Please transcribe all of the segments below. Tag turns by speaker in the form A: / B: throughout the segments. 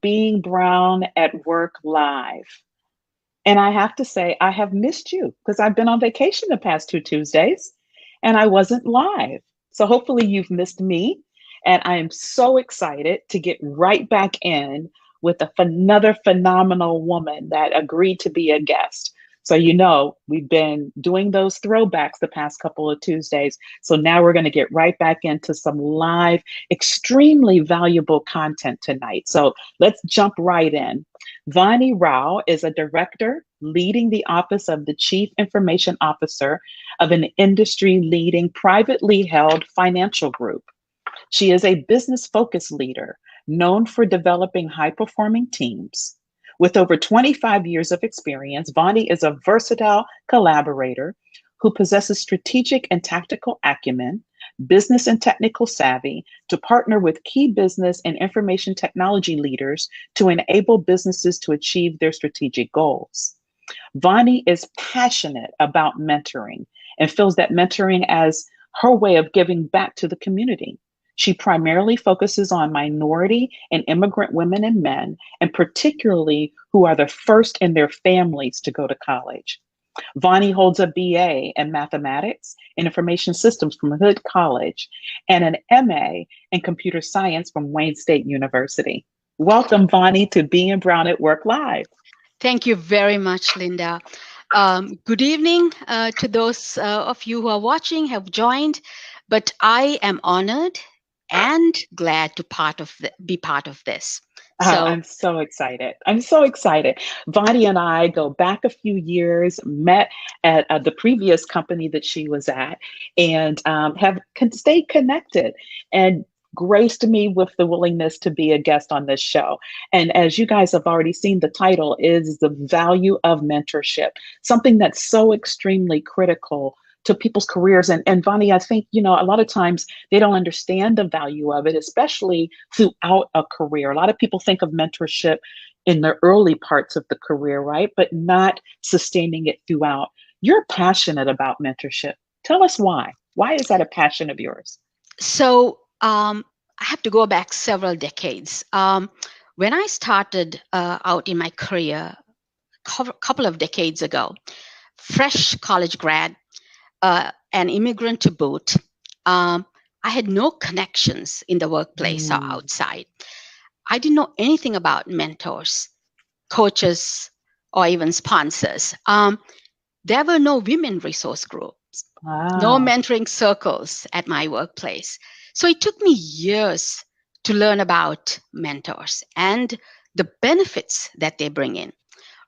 A: Being Brown at Work Live. And I have to say, I have missed you because I've been on vacation the past two Tuesdays and I wasn't live. So hopefully you've missed me. And I am so excited to get right back in with another phenomenal woman that agreed to be a guest. So, we've been doing those throwbacks the past couple of Tuesdays. So now we're going to get right back into some live, extremely valuable content tonight. So let's jump right in. Vani Rao is a director leading the office of the Chief Information Officer of an industry leading privately held financial group. She is a business focused leader known for developing high performing teams. With over 25 years of experience, Vani is a versatile collaborator who possesses strategic and tactical acumen, business and technical savvy to partner with key business and information technology leaders to enable businesses to achieve their strategic goals. Vani is passionate about mentoring and feels that mentoring as her way of giving back to the community. She primarily focuses on minority and immigrant women and men, and particularly who are the first in their families to go to college. Vani holds a BA in mathematics and information systems from Hood College and an MA in computer science from Wayne State University. Welcome, Vani, to Being Brown at Work Live.
B: Thank you very much, Linda. Good evening to those of you who are watching, have joined, but I am honored and glad to be part of this.
A: I'm so excited. I'm so excited. Vani and I go back a few years, met at the previous company that she was at, and have stayed connected and graced me with the willingness to be a guest on this show. And as you guys have already seen, the title is The Value of Mentorship, something that's so extremely critical to people's careers. And Vani, I think, a lot of times they don't understand the value of it, especially throughout a career. A lot of people think of mentorship in the early parts of the career, right? But not sustaining it throughout. You're passionate about mentorship. Tell us why. Why is that a passion of yours?
B: So I have to go back several decades. When I started out in my career, a couple of decades ago, fresh college grad, an immigrant to boot, I had no connections in the workplace or outside. I didn't know anything about mentors, coaches, or even sponsors. There were no women resource groups, no mentoring circles at my workplace. So it took me years to learn about mentors and the benefits that they bring in.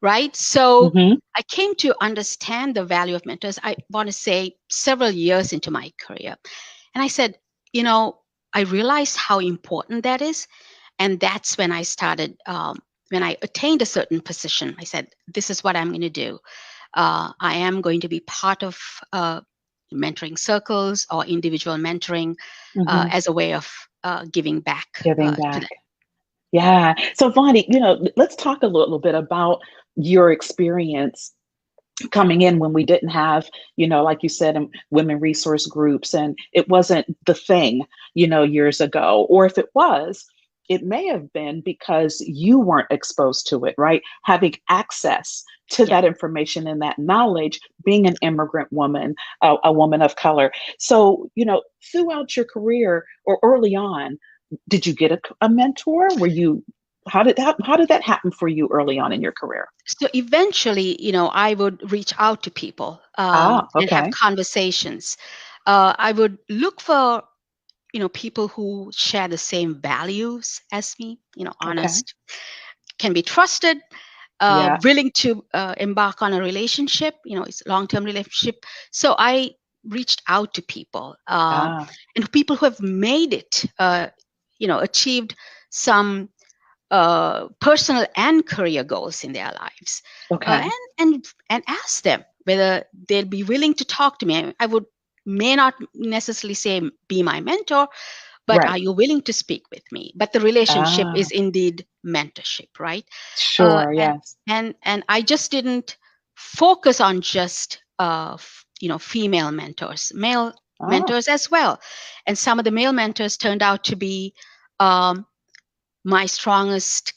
B: Right. So I came to understand the value of mentors. I want to say several years into my career. And I said, I realized how important that is. And that's when I started, when I attained a certain position, I said, this is what I'm going to do. I am going to be part of mentoring circles or individual mentoring as a way of giving back.
A: Giving back. Yeah. So Vani, let's talk a little bit about your experience coming in when we didn't have, like you said, women resource groups, and it wasn't the thing, years ago. Or if it was, it may have been because you weren't exposed to it, right? Having access to that information and that knowledge, being an immigrant woman, a woman of color. So, throughout your career or early on, did you get a mentor? How did that happen for you early on in your career?
B: So eventually, I would reach out to people and have conversations. I would look for, people who share the same values as me, honest, can be trusted, willing to embark on a relationship, it's a long-term relationship. So I reached out to people and people who have made it, achieved some personal and career goals in their lives, and ask them whether they'll be willing to talk to me. I may not necessarily say be my mentor, but are you willing to speak with me? But the relationship is indeed mentorship, right?
A: Sure. Yes.
B: And I just didn't focus on just female mentors, male mentors as well. And some of the male mentors turned out to be my strongest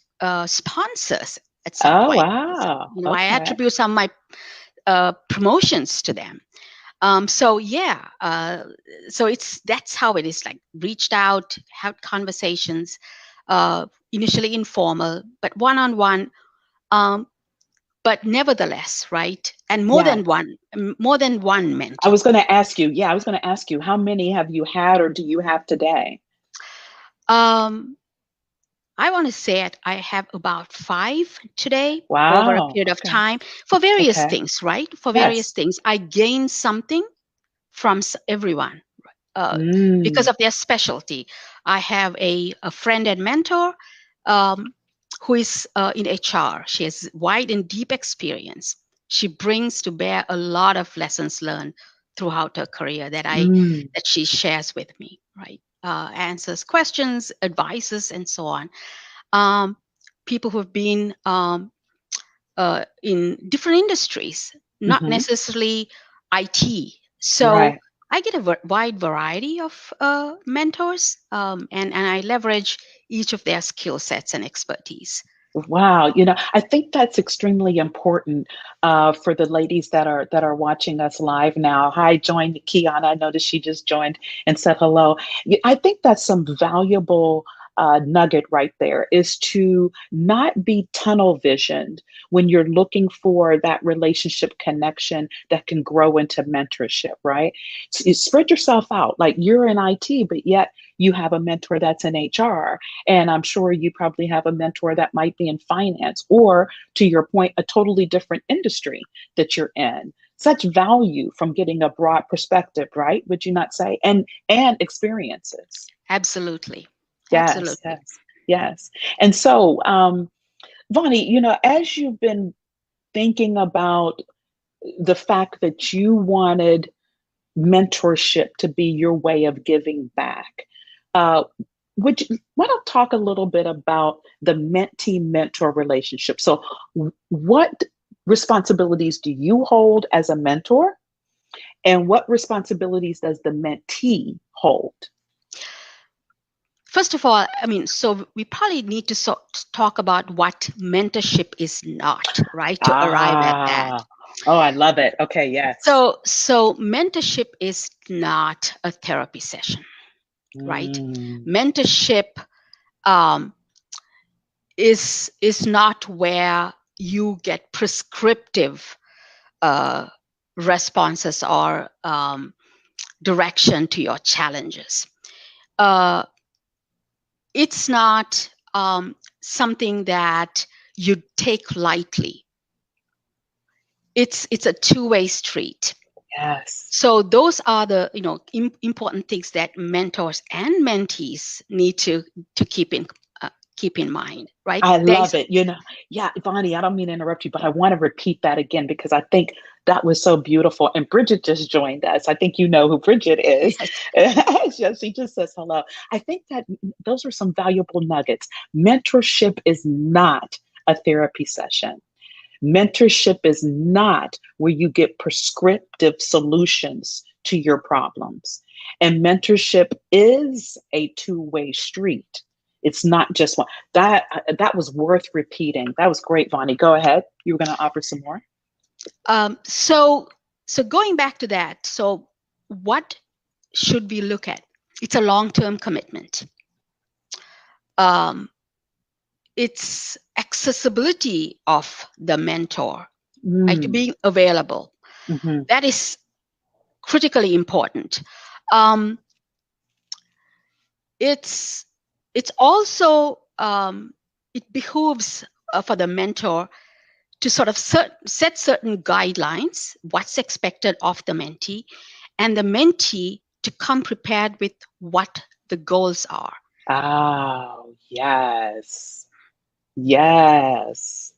B: sponsors at some
A: Oh,
B: point.
A: wow.
B: I
A: Okay.
B: attribute some of my promotions to them. So yeah, so that's how it is. Like reached out, had conversations, initially informal, but one-on-one. Um, but nevertheless, right? And
A: Yes.
B: more than one
A: I
B: mentor.
A: was going to ask you, yeah, I was going to ask you, how many have you had or do you have today?
B: Um, I want to say it. I have about five today over a
A: Wow.
B: period of
A: Okay.
B: time for various
A: Okay.
B: things, right? For various
A: Yes.
B: things, I gain something from everyone uh, because
A: Mm,
B: of their specialty. I have a friend and mentor um, who is in HR. She has wide and deep experience. She brings to bear a lot of lessons learned throughout her career
A: mm,
B: that she shares with me. Right, answers questions, advises, and so on. Um, People who have been in different industries, not
A: hmm.
B: necessarily IT. So
A: Right.
B: I get a wide variety of mentors, and I leverage each of their skill sets and expertise.
A: Wow, I think that's extremely important for the ladies that are watching us live now. Hi, join Kiana. I noticed she just joined and said hello. I think that's some valuable nugget right there is to not be tunnel visioned when you're looking for that relationship connection that can grow into mentorship, right? So you spread yourself out. Like you're in IT, but yet you have a mentor that's in HR, and I'm sure you probably have a mentor that might be in finance or, to your point, a totally different industry that you're in. Such value from getting a broad perspective, right? Would you not say? And experiences.
B: Absolutely,
A: Yes,
B: absolutely.
A: yes, yes. And so, Vonnie, as you've been thinking about the fact that you wanted mentorship to be your way of giving back. Uh, why don't talk a little bit about the mentee mentor relationship? So, what responsibilities do you hold as a mentor, and what responsibilities does the mentee hold?
B: First of all, I mean, so we probably need to talk about what mentorship is not, right? To arrive at that.
A: Ah, oh, I love it. Okay, yes.
B: So mentorship is not a therapy session, right?
A: Mm,
B: Mentorship um, is not where you get prescriptive uh, responses or direction to your challenges. Uh, it's not something that you take lightly. It's a two-way street.
A: yes.
B: So those are the important things that mentors and mentees need to keep in mind, right?
A: I
B: There is
A: love it. Yeah, Bonnie, I don't mean to interrupt you, but I want to repeat that again because I think that was so beautiful. And Bridget just joined us. I think you know who Bridget is.
B: yes,
A: She just says hello. I think that those are some valuable nuggets. Mentorship is not a therapy session. Mentorship is not where you get prescriptive solutions to your problems. And mentorship is a two-way street. It's not just one. That was worth repeating. That was great, Vonnie. Go ahead. You were going to offer some more.
B: so going back to that, so what should we look at? It's a long-term commitment. Um, it's accessibility of the mentor, right?
A: Mm,
B: Being available.
A: hmm.
B: That is critically important. Um, it's it's also it behooves for the mentor to sort of set certain guidelines, what's expected of the mentee, and the mentee to come prepared with what the goals are.
A: Oh, yes. Yes.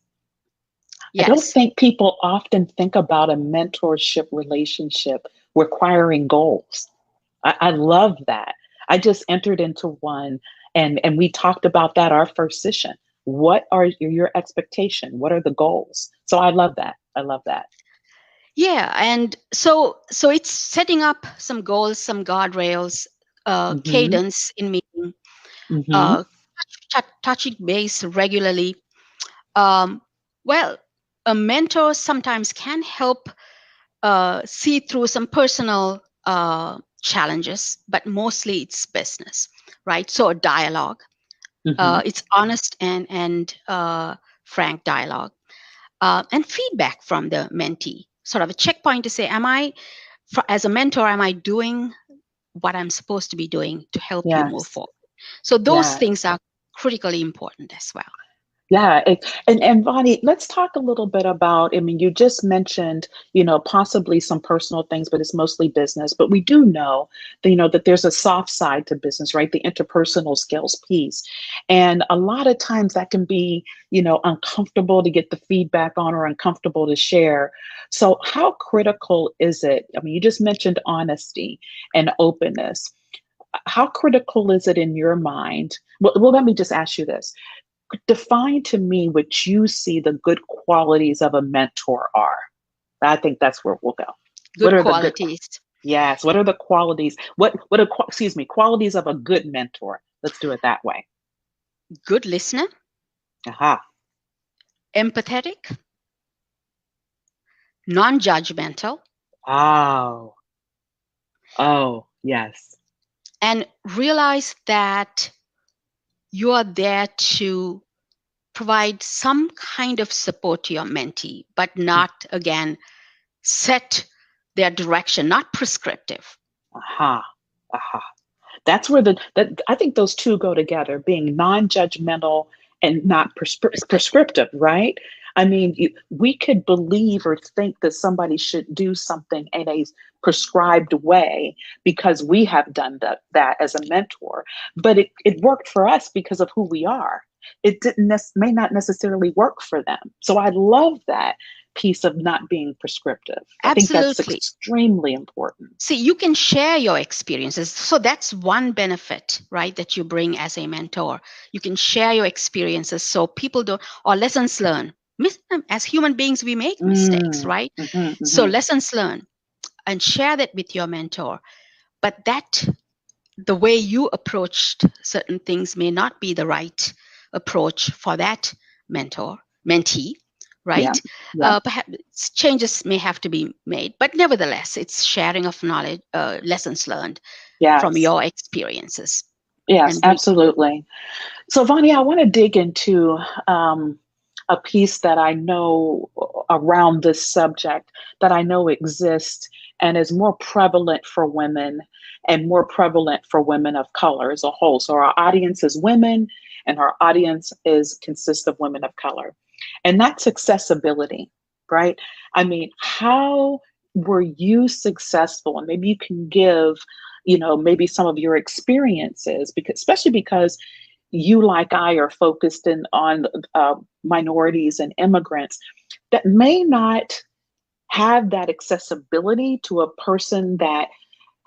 A: I don't
B: Yes.
A: think people often think about a mentorship relationship requiring goals. I love that. I just entered into one, and we talked about that our first session. What are your expectation? What are the goals? So I love that. I love that.
B: Yeah, and so it's setting up some goals, some guardrails,
A: Mm-hmm.
B: cadence in meeting,
A: Mm-hmm.
B: uh, touching base regularly. Um, well, a mentor sometimes can help see through some personal challenges, but mostly it's business, right? So a dialogue,
A: Hmm.
B: it's honest and frank dialogue, and feedback from the mentee, sort of a checkpoint to say, as a mentor, am I doing what I'm supposed to be doing to help you move
A: Yes.
B: forward? So those things
A: Yes.
B: are critically important as well.
A: Yeah, and Vonnie, let's talk a little bit about, I mean, you just mentioned, possibly some personal things, but it's mostly business. But we do know that, that there's a soft side to business, right? The interpersonal skills piece. And a lot of times that can be, uncomfortable to get the feedback on or uncomfortable to share. So how critical is it? I mean, you just mentioned honesty and openness. How critical is it in your mind? Well, let me just ask you this. Define to me what you see the good qualities of a mentor are. I think that's where we'll go. What
B: Good
A: are the good?
B: qualities.
A: Yes. What are the qualities? What are excuse me, qualities of a good mentor? Let's do it that way.
B: Good listener,
A: Aha.
B: empathetic, non-judgmental,
A: Oh. Oh. Yes.
B: and realize that you are there to provide some kind of support to your mentee, but not, again, set their direction, not prescriptive.
A: Aha. Aha. That's where that I think those two go together, being non-judgmental and not
B: Prescriptive.
A: prescriptive, right? I mean, we could believe or think that somebody should do something in a prescribed way because we have done that as a mentor, but it worked for us because of who we are. It didn't may not necessarily work for them. So I love that piece of not being prescriptive. I think that's
B: Absolutely.
A: extremely important.
B: See, you can share your experiences. So that's one benefit, right, that you bring as a mentor. You can share your experiences so people don't, or lessons learned. As human beings, we make mistakes,
A: Mm,
B: right?
A: mhm,
B: So
A: mhm.
B: lessons learned and share that with your mentor. But that the way you approached certain things may not be the right approach for that mentor, mentee,
A: Yeah,
B: right?
A: yeah,
B: Perhaps changes may have to be made, but nevertheless, it's sharing of knowledge, lessons learned from
A: yes,
B: your experiences.
A: yes,
B: And
A: absolutely. So, Vani, I want to dig into a piece that I know around this subject that I know exists and is more prevalent for women and more prevalent for women of color as a whole. So, our audience is women, and our audience is consists of women of color, and that's accessibility, right? I mean, how were you successful? And maybe you can give, maybe some of your experiences, because especially because you, like I, are focused in on minorities and immigrants that may not have that accessibility to a person that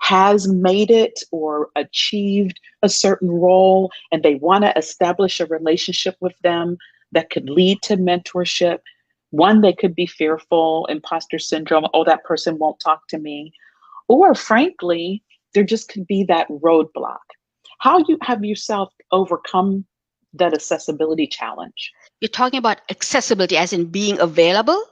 A: has made it or achieved a certain role, and they want to establish a relationship with them that could lead to mentorship. One, they could be fearful, imposter syndrome, oh, that person won't talk to me. Or frankly, there just could be that roadblock. How you have yourself overcome that accessibility challenge?
B: you're talking about accessibility as in being available?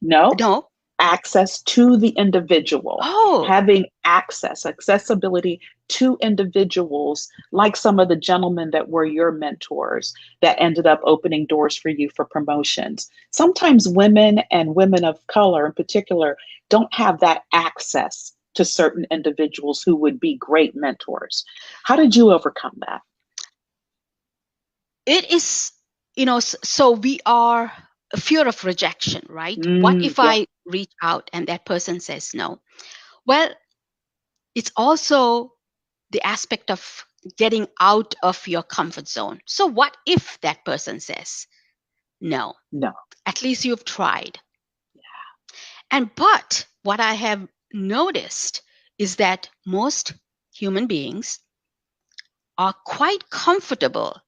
A: No,
B: No.
A: access to the individual,
B: Oh,
A: having accessibility to individuals, like some of the gentlemen that were your mentors that ended up opening doors for you for promotions. Sometimes women and women of color in particular don't have that access to certain individuals who would be great mentors. How did you overcome that?
B: it is, so we are a fear of rejection, right? What
A: Mm,
B: if
A: yeah,
B: I reach out and that person says no? Well, it's also the aspect of getting out of your comfort zone. So, what if that person says no?
A: no.
B: At least you've tried. But what I have noticed is that most human beings are quite comfortable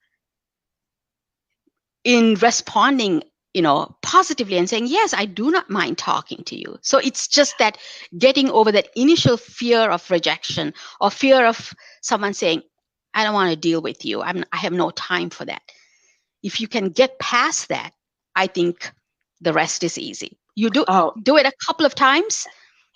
B: in responding, positively and saying, yes, I do not mind talking to you. So it's just that getting over that initial fear of rejection or fear of someone saying, I don't want to deal with you. I have no time for that. if you can get past that, I think the rest is easy. You
A: Oh,
B: do it a couple of times,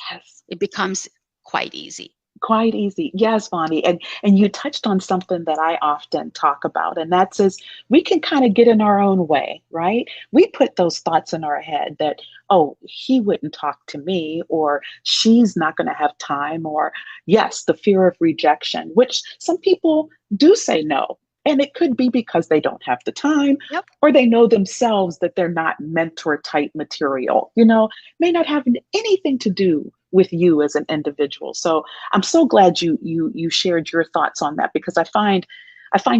A: yes.
B: it becomes quite easy.
A: Quite easy. Yes, Bonnie. And you touched on something that I often talk about, and that's is we can kind of get in our own way, right? We put those thoughts in our head that, oh, he wouldn't talk to me, or she's not going to have time, or yes, the fear of rejection, which some people do say no. And it could be because they don't have the time,
B: Yep.
A: or they know themselves that they're not mentor type material, may not have anything to do with you as an individual. So I'm so glad you shared your thoughts on that, because I find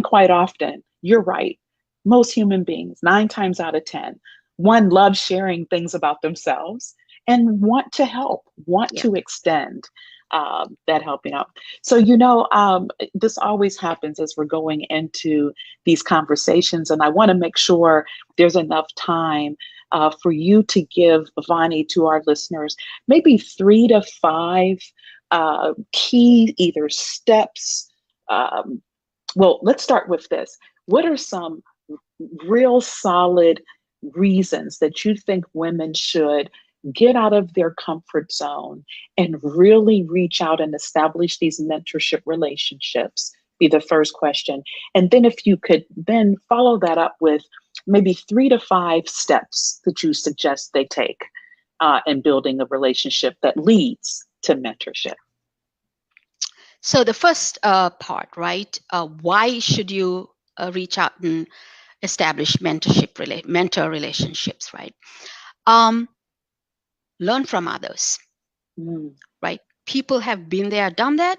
A: quite often you're right. Most human beings, 9 times out of 10, one loves sharing things about themselves and want to help, want
B: Yeah.
A: to extend that helping out. So this always happens as we're going into these conversations, and I want to make sure there's enough time for you to give, Vani, to our listeners, maybe 3 to 5 key either steps. Well, let's start with this. What are some real solid reasons that you think women should get out of their comfort zone and really reach out and establish these mentorship relationships? Be the first question. And then if you could then follow that up with maybe 3 to 5 steps that you suggest they take in building a relationship that leads to mentorship.
B: So the first part, right? Why should you reach out and establish mentor relationships, right? Um, Learn from others,
A: Mm,
B: right? People have been there, done that,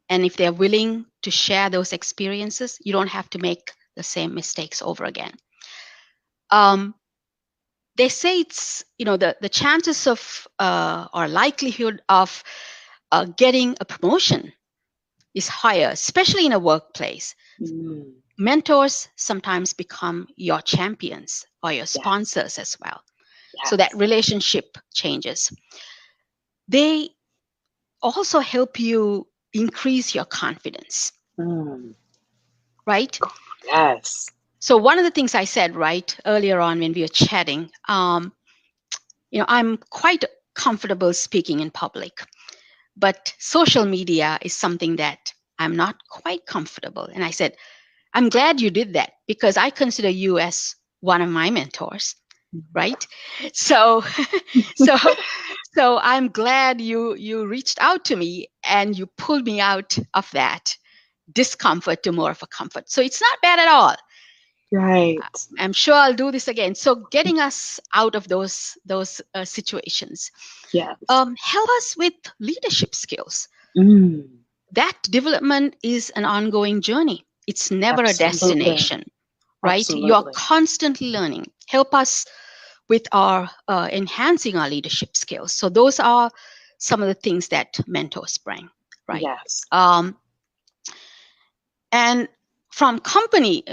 B: and if they're willing to share those experiences, you don't have to make the same mistakes over again. Um, they say it's the chances of or likelihood of getting a promotion is higher, especially in a workplace.
A: mm,
B: Mentors sometimes become your champions or your
A: yes,
B: sponsors as well. So that
A: yes.
B: relationship changes. They also help you increase your confidence,
A: Mm,
B: right?
A: yes.
B: So one of the things I said right earlier on when we were chatting, I'm quite comfortable speaking in public, but social media is something that I'm not quite comfortable. And I said, I'm glad you did that because I consider you as one of my mentors, right? So, so, so I'm glad you reached out to me and you pulled me out of that discomfort to more of a comfort. So it's not bad at all.
A: Right.
B: I'm sure I'll do this again. So getting us out of those situations,
A: Yes.
B: help us with leadership skills.
A: Mm,
B: That development is an ongoing journey. It's never a
A: absolutely.
B: destination, right? You're
A: Absolutely.
B: constantly learning. Help us with our enhancing our leadership skills. So those are some of the things that mentors bring, right?
A: Yes.
B: And from a company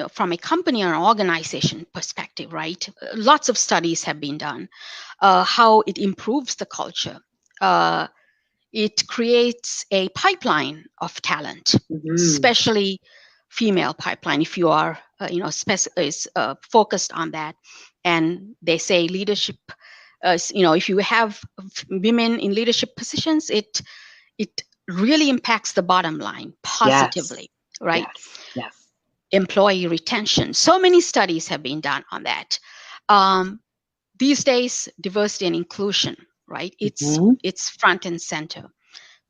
B: or an organization perspective, right? Lots of studies have been done how it improves the culture. Uh, it creates a pipeline of talent,
A: Hmm.
B: especially female pipeline. If you are, focused on that, and they say leadership, if you have women in leadership positions, it really impacts the bottom line
A: Yes.
B: positively, right?
A: Yes. Yes.
B: Employee retention. So many studies have been done on that. Um, these days, diversity and inclusion, right? It's
A: Hmm.
B: it's front and center,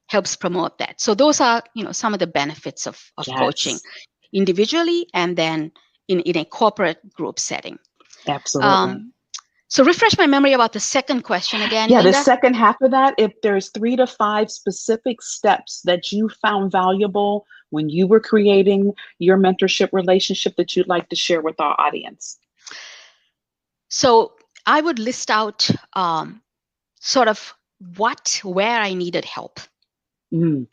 B: helps promote that. So those are some of the benefits of coaching
A: Yes.
B: individually and then in a corporate group setting.
A: Absolutely.
B: Um, so refresh my memory about the second question again,
A: Yeah, the
B: Linda.
A: second half of that, if there's 3 to 5 specific steps that you found valuable when you were creating your mentorship relationship that you'd like to share with our audience.
B: So I would list out sort of where I needed help,
A: Mm,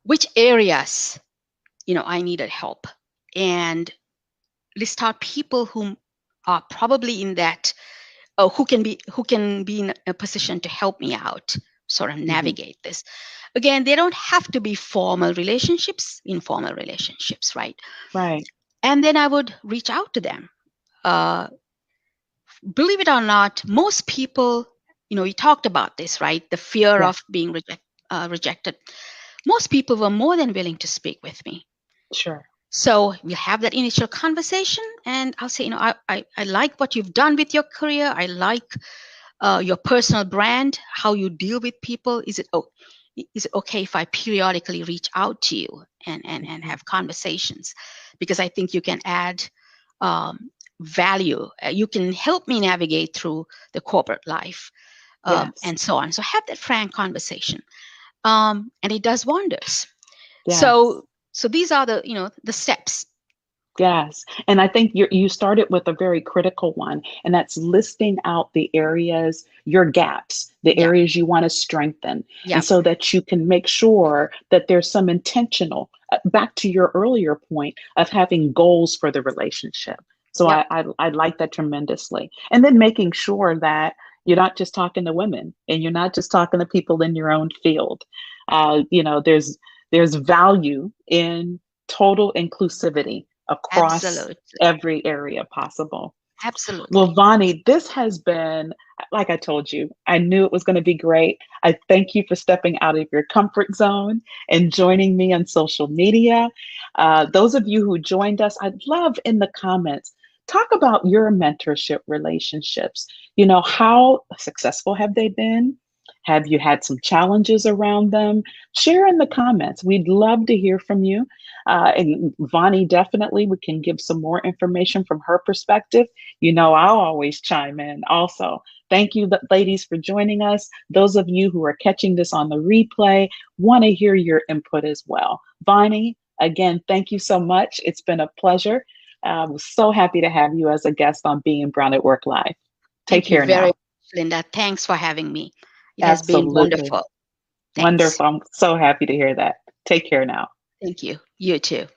B: which areas I needed help, and list out people who are probably in that who can be in a position to help me out, sort of
A: mhm.
B: navigate this. Again, they don't have to be formal relationships, informal relationships, right?
A: Right.
B: And then I would reach out to them. Uh, Believe it or not, most people, we talked about this, right? The fear
A: Yeah,
B: of being rejected. Most people were more than willing to speak with me.
A: sure.
B: So we'll have that initial conversation, and I'll say, I like what you've done with your career. I like your personal brand, how you deal with people. Is it okay if I periodically reach out to you and
A: Mhm.
B: have conversations? Because I think you can add um, value. You can help me navigate through the corporate life,
A: Yes,
B: and so on. So have that frank conversation, and it does wonders.
A: yes.
B: So these are the steps.
A: Yes. And I think you started with a very critical one, and that's listing out the areas, your gaps, the
B: Yeah,
A: areas you want to strengthen.
B: yeah,
A: And so that you can make sure that there's some intentional, back to your earlier point of having goals for the relationship. So
B: yep,
A: I like that tremendously. And then making sure that you're not just talking to women and you're not just talking to people in your own field. There's value in total inclusivity across
B: absolutely,
A: every area possible. Well,
B: absolutely.
A: Vani, this has been, like I told you, I knew it was going to be great. I thank you for stepping out of your comfort zone and joining me on social media. Those of you who joined us, I'd love in the comments, talk about your mentorship relationships. How successful have they been? Have you had some challenges around them? Share in the comments. We'd love to hear from you. And Vani, definitely, we can give some more information from her perspective. I'll always chime in also. Thank you, ladies, for joining us. Those of you who are catching this on the replay, want to hear your input as well. Vani, again, thank you so much. It's been a pleasure. I'm so happy to have you as a guest on Being Brown at Work Live. Take
B: Thank you
A: care
B: very
A: now.
B: much, Linda. Thanks for having me. It has been
A: Absolutely.
B: wonderful. Thanks.
A: Wonderful. I'm so happy to hear that. Take care now.
B: Thank you. You too.